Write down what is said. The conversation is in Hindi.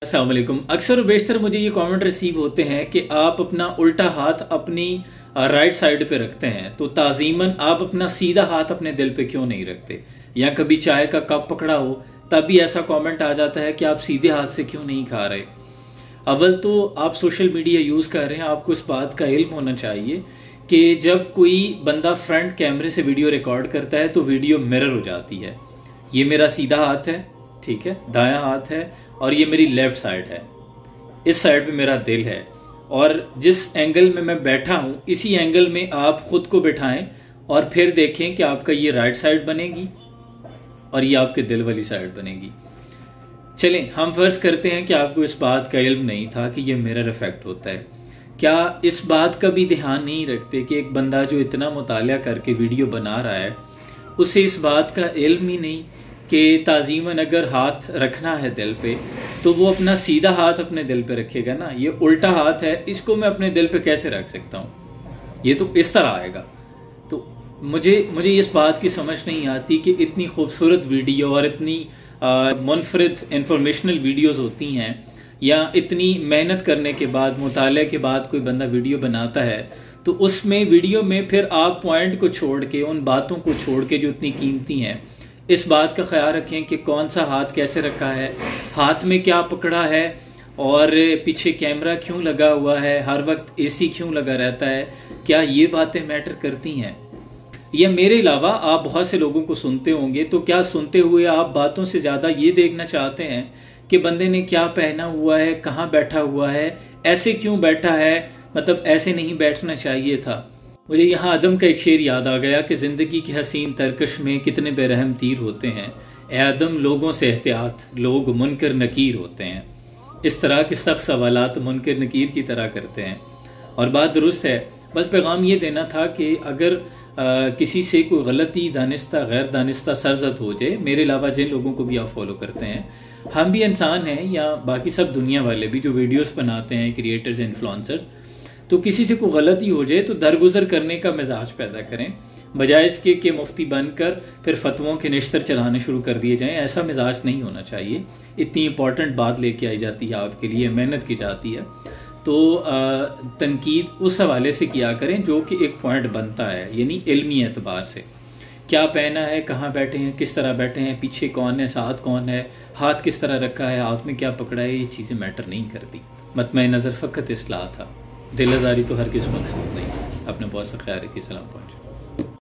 अस्सलाम वालेकुम। अक्सर बेशतर मुझे ये कमेंट रिसीव होते हैं कि आप अपना उल्टा हाथ अपनी राइट साइड पे रखते हैं, तो ताजीमन आप अपना सीधा हाथ अपने दिल पे क्यों नहीं रखते, या कभी चाय का कप पकड़ा हो तब भी ऐसा कमेंट आ जाता है कि आप सीधे हाथ से क्यों नहीं खा रहे। अव्वल तो आप सोशल मीडिया यूज कर रहे हैं, आपको इस बात का इल्म होना चाहिए कि जब कोई बंदा फ्रंट कैमरे से वीडियो रिकॉर्ड करता है तो वीडियो मिरर हो जाती है। ये मेरा सीधा हाथ है, ठीक है, दायां हाथ है, और ये मेरी लेफ्ट साइड है। इस साइड पे मेरा दिल है, और जिस एंगल में मैं बैठा हूं इसी एंगल में आप खुद को बिठाएं और फिर देखें कि आपका ये राइट साइड बनेगी और ये आपके दिल वाली साइड बनेगी। चलें, हम फर्ज करते हैं कि आपको इस बात का इल्म नहीं था कि ये मिरर इफेक्ट होता है। क्या इस बात का भी ध्यान नहीं रखते कि एक बंदा जो इतना मुतालिया करके वीडियो बना रहा है उसे इस बात का इल्म ही नहीं कि ताजीमन अगर हाथ रखना है दिल पे तो वो अपना सीधा हाथ अपने दिल पे रखेगा ना। ये उल्टा हाथ है, इसको मैं अपने दिल पे कैसे रख सकता हूं, ये तो इस तरह आएगा। तो मुझे इस बात की समझ नहीं आती कि इतनी खूबसूरत वीडियो और इतनी मुनफरिद इंफॉर्मेशनल वीडियोस होती हैं, या इतनी मेहनत करने के बाद मुताले के बाद कोई बंदा वीडियो बनाता है तो उसमें वीडियो में फिर आप पॉइंट को छोड़ के, उन बातों को छोड़ के जो इतनी कीमती हैं, इस बात का ख्याल रखें कि कौन सा हाथ कैसे रखा है, हाथ में क्या पकड़ा है, और पीछे कैमरा क्यों लगा हुआ है, हर वक्त एसी क्यों लगा रहता है, क्या ये बातें मैटर करती हैं। या मेरे अलावा आप बहुत से लोगों को सुनते होंगे, तो क्या सुनते हुए आप बातों से ज्यादा ये देखना चाहते हैं कि बंदे ने क्या पहना हुआ है, कहाँ बैठा हुआ है, ऐसे क्यों बैठा है, मतलब ऐसे नहीं बैठना चाहिए था। मुझे यहाँ आदम का एक शेर याद आ गया कि जिंदगी की हसीन तरकश में कितने बेरहम तीर होते हैं, ए आदम लोगों से एहतियात, लोग मुनकर नकीर होते हैं। इस तरह के सख्त सवालात मुनकर नकीर की तरह करते हैं, और बात दुरुस्त है। बस पैगाम ये देना था कि अगर किसी से कोई गलती दानिस्ता गैर दानिस्ता सरजद हो जाए, मेरे अलावा जिन लोगों को भी आप फॉलो करते हैं, हम भी इंसान हैं, या बाकी सब दुनिया वाले भी जो वीडियोस बनाते हैं, क्रिएटर्स, इन्फ्लुएंसर्स, तो किसी से कोई गलती हो जाए तो दरगुजर करने का मिजाज पैदा करें, बजाय इसके कि मुफ्ती बनकर फिर फतवों के निश्तर चलाने शुरू कर दिए जाएं। ऐसा मिजाज नहीं होना चाहिए। इतनी इंपॉर्टेंट बात लेके आई जाती है आपके लिए, मेहनत की जाती है, तो तनकीद उस हवाले से किया करें जो कि एक पॉइंट बनता है, यानी इल्मी एतबार से। क्या पहना है, कहाँ बैठे हैं, किस तरह बैठे हैं, पीछे कौन है, साथ कौन है, हाथ किस तरह रखा है, हाथ में क्या पकड़ा है, ये चीजें मैटर नहीं करती। मतमे नजर फकत इस्लाह था, दिल आजारी तो हर किस मकसूद नहीं। अपने बहुत सा ख्याल रखिए। सलाम।